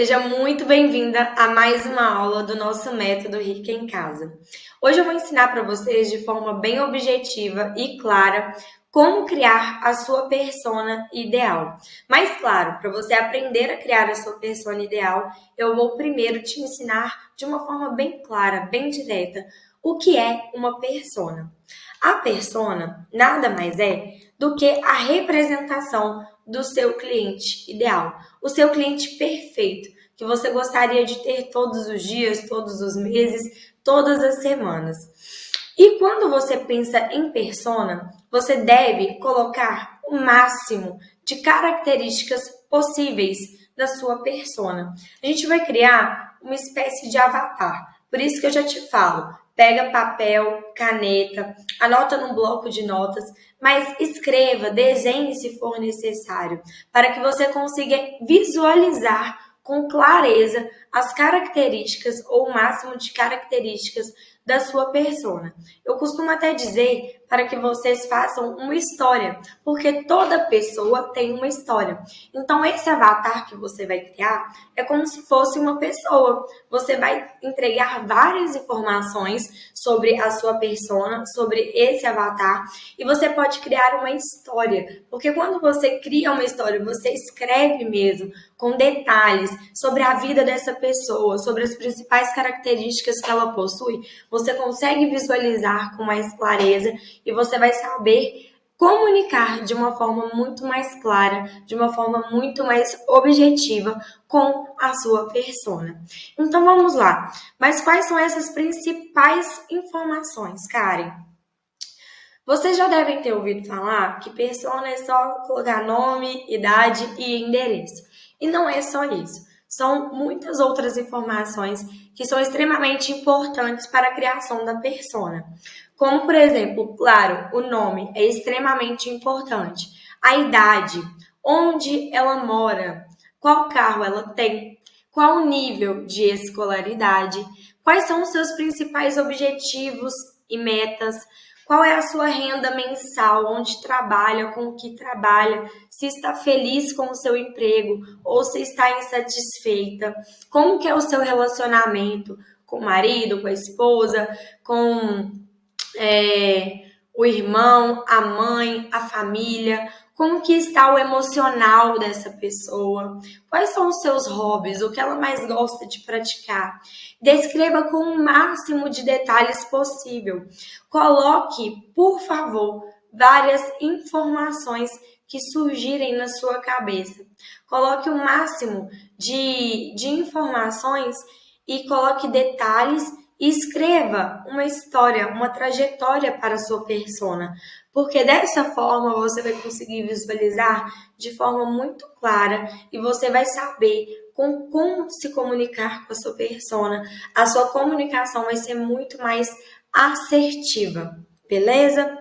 seja muito bem-vinda a mais uma aula do nosso método Rica em Casa. Hoje eu vou ensinar para vocês de forma bem objetiva e clara como criar a sua persona ideal. Mas claro, para você aprender a criar a sua persona ideal, eu vou primeiro te ensinar de uma forma bem clara, bem direta, o que é uma persona. A persona nada mais é do que a representação do seu cliente ideal, o seu cliente perfeito, que você gostaria de ter todos os dias, todos os meses, todas as semanas. E quando você pensa em persona, você deve colocar o máximo de características possíveis da sua persona. A gente vai criar uma espécie de avatar. Por isso que eu já te falo, pega papel, caneta, anota num bloco de notas, mas escreva, desenhe se for necessário, para que você consiga visualizar com clareza as características ou o máximo de características da sua persona. Eu costumo até dizer para que vocês façam uma história, porque toda pessoa tem uma história. Então, esse avatar que você vai criar é como se fosse uma pessoa. Você vai entregar várias informações sobre a sua persona, sobre esse avatar, e você pode criar uma história, porque quando você cria uma história, você escreve mesmo, com detalhes sobre a vida dessa pessoa, sobre as principais características que ela possui, você consegue visualizar com mais clareza e você vai saber comunicar de uma forma muito mais clara, de uma forma muito mais objetiva com a sua persona. Então vamos lá. Mas quais são essas principais informações, Karen? Vocês já devem ter ouvido falar que persona é só colocar nome, idade e endereço. E não é só isso. São muitas outras informações que são extremamente importantes para a criação da persona. Como, por exemplo, claro, o nome é extremamente importante. A idade, onde ela mora, qual carro ela tem, qual o nível de escolaridade, quais são os seus principais objetivos e metas, qual é a sua renda mensal, onde trabalha, com o que trabalha, se está feliz com o seu emprego ou se está insatisfeita, como que é o seu relacionamento com o marido, com a esposa, com o irmão, a mãe, a família, como que está o emocional dessa pessoa, quais são os seus hobbies, o que ela mais gosta de praticar. Descreva com o máximo de detalhes possível. Coloque, por favor, várias informações que surgirem na sua cabeça. Coloque o máximo de informações e coloque detalhes e escreva uma história, uma trajetória para a sua persona, porque dessa forma você vai conseguir visualizar de forma muito clara e você vai saber como se comunicar com a sua persona. A sua comunicação vai ser muito mais assertiva, beleza?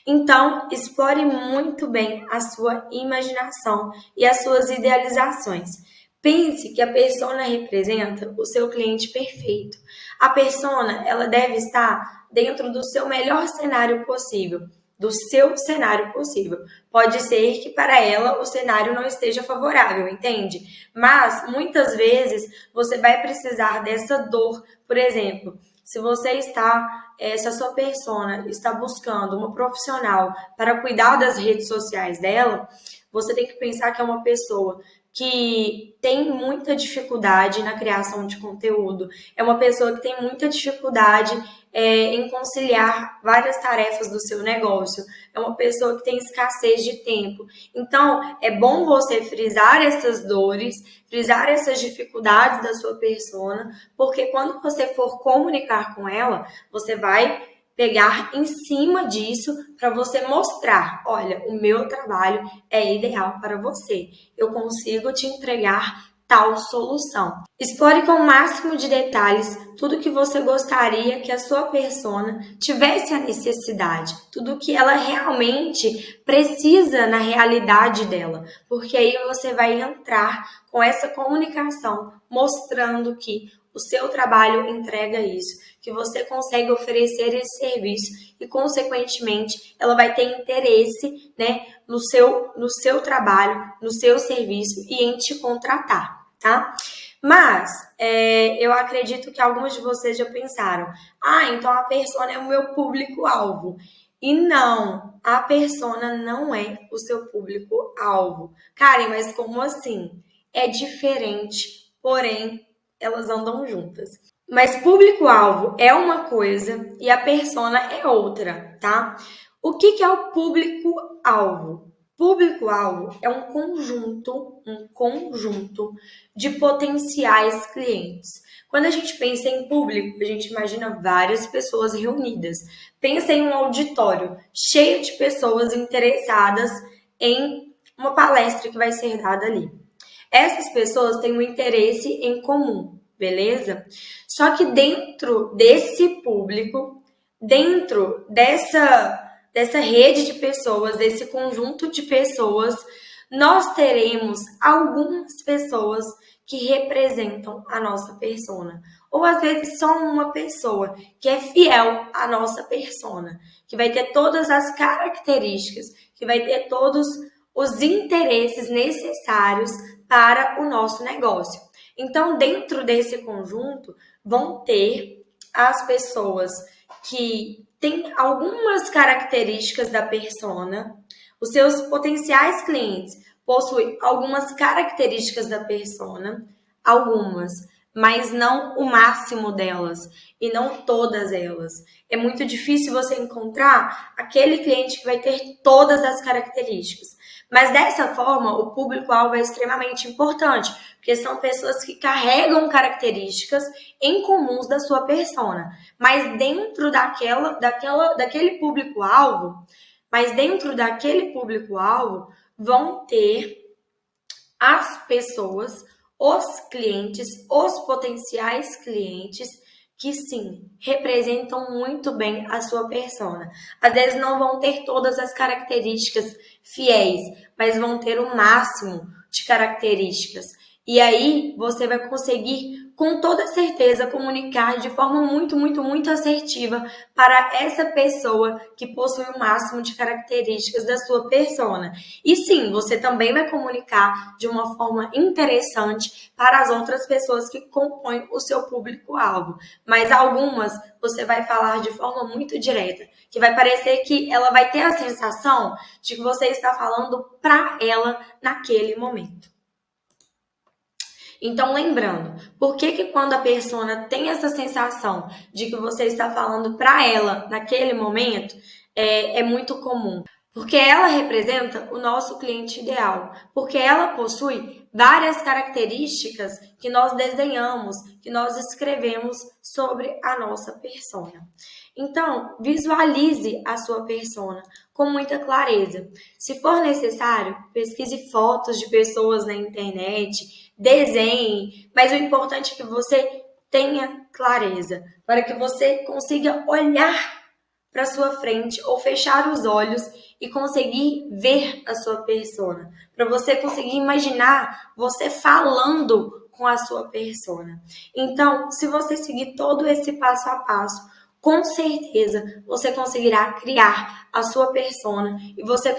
Então, explore muito bem a sua imaginação e as suas idealizações. Pense que a persona representa o seu cliente perfeito. A persona, ela deve estar dentro do seu melhor cenário possível, do seu cenário possível. Pode ser que para ela o cenário não esteja favorável, entende? Mas, muitas vezes, você vai precisar dessa dor. Por exemplo, se a sua persona está buscando uma profissional para cuidar das redes sociais dela, você tem que pensar que é uma pessoa que tem muita dificuldade na criação de conteúdo, é uma pessoa que tem muita dificuldade em conciliar várias tarefas do seu negócio, é uma pessoa que tem escassez de tempo. Então, é bom você frisar essas dores, frisar essas dificuldades da sua persona, porque quando você for comunicar com ela, você vai pegar em cima disso para você mostrar, olha, o meu trabalho é ideal para você, eu consigo te entregar tal solução. Explore com o máximo de detalhes tudo que você gostaria que a sua persona tivesse a necessidade, tudo que ela realmente precisa na realidade dela, porque aí você vai entrar com essa comunicação mostrando que o seu trabalho entrega isso, que você consegue oferecer esse serviço e, consequentemente, ela vai ter interesse, né, no seu trabalho, no seu serviço e em te contratar, tá? Mas eu acredito que alguns de vocês já pensaram, então a persona é o meu público-alvo. E não, a persona não é o seu público-alvo. Karen, mas como assim? É diferente, porém, elas andam juntas. Mas público-alvo é uma coisa e a persona é outra, tá? O que é o público-alvo? Público-alvo é um conjunto de potenciais clientes. Quando a gente pensa em público, a gente imagina várias pessoas reunidas. Pensa em um auditório cheio de pessoas interessadas em uma palestra que vai ser dada ali. Essas pessoas têm um interesse em comum, beleza? Só que dentro desse público, dentro dessa rede de pessoas, desse conjunto de pessoas, nós teremos algumas pessoas que representam a nossa persona. Ou às vezes só uma pessoa que é fiel à nossa persona, que vai ter todas as características, que vai ter todos os interesses necessários para o nosso negócio. Então, dentro desse conjunto, vão ter as pessoas que têm algumas características da persona, os seus potenciais clientes possuem algumas características da persona, algumas, mas não o máximo delas e não todas elas. É muito difícil você encontrar aquele cliente que vai ter todas as características. Mas dessa forma, o público-alvo é extremamente importante, porque são pessoas que carregam características em comuns da sua persona. Mas dentro daquele público-alvo, vão ter as pessoas, os clientes, os potenciais clientes que sim, representam muito bem a sua persona. Às vezes não vão ter todas as características fiéis, mas vão ter o máximo de características. E aí você vai conseguir, com toda certeza, comunicar de forma muito, muito, muito assertiva para essa pessoa que possui o máximo de características da sua persona. E sim, você também vai comunicar de uma forma interessante para as outras pessoas que compõem o seu público-alvo. Mas algumas você vai falar de forma muito direta, que vai parecer que ela vai ter a sensação de que você está falando para ela naquele momento. Então, lembrando, por que quando a persona tem essa sensação de que você está falando para ela naquele momento, é muito comum? Porque ela representa o nosso cliente ideal, porque ela possui várias características que nós desenhamos, que nós escrevemos sobre a nossa persona. Então, visualize a sua persona com muita clareza. Se for necessário, pesquise fotos de pessoas na internet, desenhe, mas o importante é que você tenha clareza, para que você consiga olhar para sua frente ou fechar os olhos e conseguir ver a sua persona, para você conseguir imaginar você falando com a sua persona. Então, se você seguir todo esse passo a passo, com certeza você conseguirá criar a sua persona e você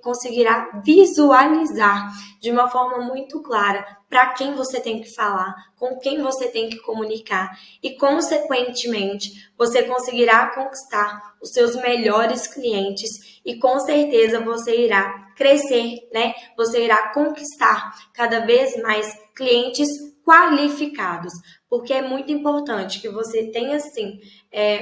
conseguirá visualizar de uma forma muito clara para quem você tem que falar, com quem você tem que comunicar e, consequentemente, você conseguirá conquistar os seus melhores clientes e, com certeza, você irá crescer, né? Você irá conquistar cada vez mais clientes qualificados, porque é muito importante que você tenha, sim,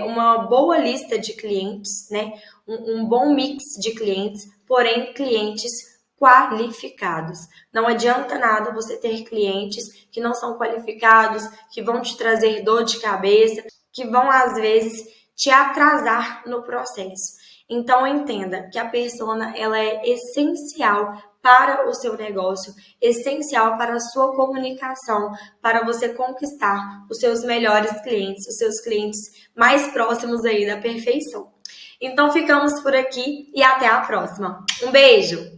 uma boa lista de clientes, né? Um bom mix de clientes, porém clientes qualificados. Não adianta nada você ter clientes que não são qualificados, que vão te trazer dor de cabeça, que vão, às vezes, te atrasar no processo. Então, entenda que a persona ela é essencial para o seu negócio, essencial para a sua comunicação, para você conquistar os seus melhores clientes, os seus clientes mais próximos aí da perfeição. Então, ficamos por aqui e até a próxima. Um beijo!